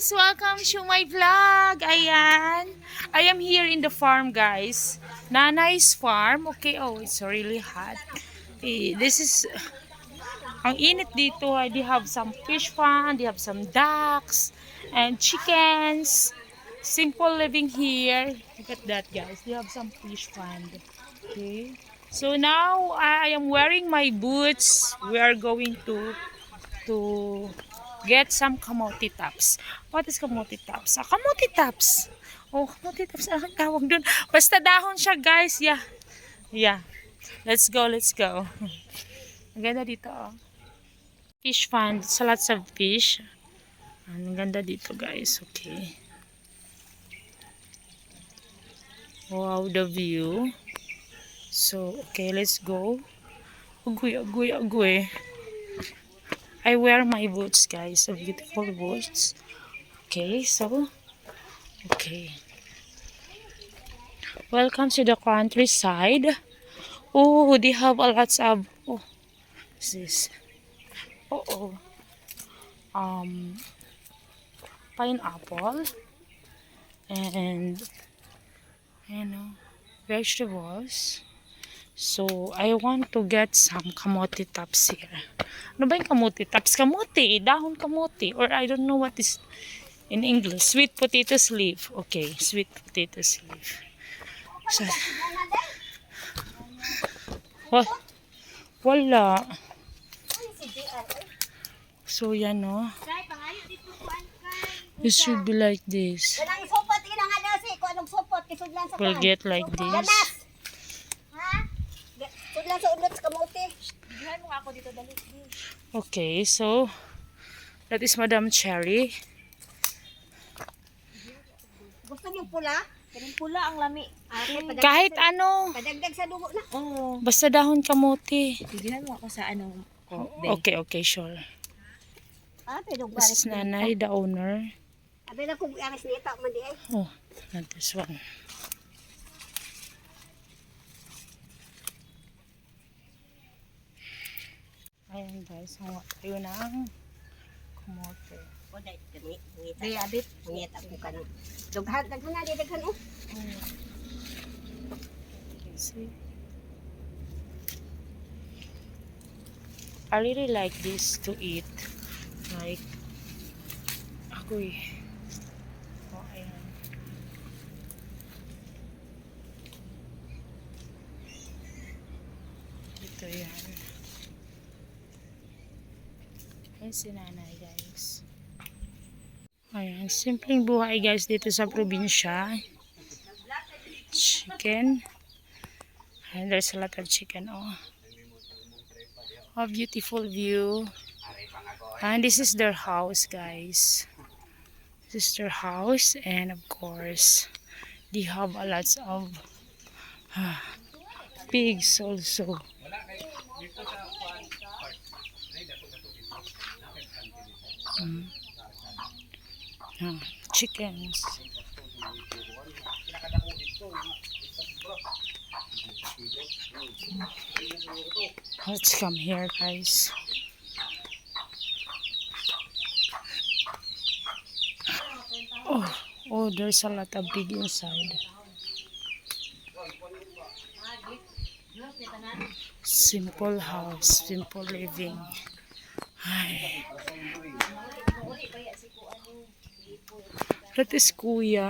guys! Welcome to my vlog! Ayan. I am here in the farm, guys. Nanay's farm. Okay, oh, it's really hot. This is... Ang init dito. They have some fish pond. They have some ducks. And chickens. Simple living here. Look at that, guys. They have some fish pond. Okay. So now, I am wearing my boots. We are going to get some kamote tops. What is kamote tops? Kamote tops. Oh, kamote tops. Ang tawag dun. Basta dahon siya, guys. Yeah. Yeah. Let's go, let's go. Ang ganda dito, oh. Fish pond. It's lots of fish. Ang ganda dito, guys. Okay. Wow, the view. So, okay, let's go. Agoy, agoy, agoy. I wear my boots, guys. So beautiful boots. Okay, so okay. Welcome to the countryside. Oh, they have a lots of what's this? Pineapple and vegetables. So, I want to get some kamote tops here. Ano ba yung kamote tops? Kamote, dahon kamote. Or I don't know what is in English. Sweet potatoes leaf. Okay, sweet potatoes leaf. So, wala. So, yan, no? It should be like this. We'll get like this. Okay, so that is Madam Cherry. Gusto niyo pula? Kanin pula ang lami. Kahit ano. Padagdag sa dugo na. Oo. Basta dahon kamote. Tignan mo ako sa anong Okay, okay, sure. This is Nanay, the owner. Abi na kung aras nito man di ay. Oh, not this one. Ayan guys, hangat tayo ng kamote. O dai kami ngita. Di abit ngita ko kan. Dughan daghan na di daghan oh. Okay, see. I really like this to eat. Like agoy. Oh, ayan. Ito yan. Ayan si Nanay, guys. Ayan, simpleng buhay, guys, dito sa probinsya. Chicken. And there's a lot of chicken, oh. A beautiful view. And this is their house, guys. This is their house, and of course, they have a lot of pigs also. Chickens. Let's come here, guys. Oh, there's a lot of pig inside. Simple house, simple living. Ay. That is kuya.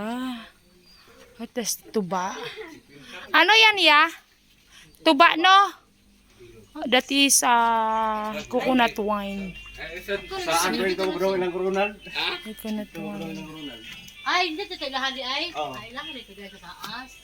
That is tuba. Ano yan, ya? Tuba, no? That is coconut wine. Sa Android ko bro, ilang kurunan? Coconut wine. Ay, hindi ito lahan di ay. Ay, lang nito sa taas.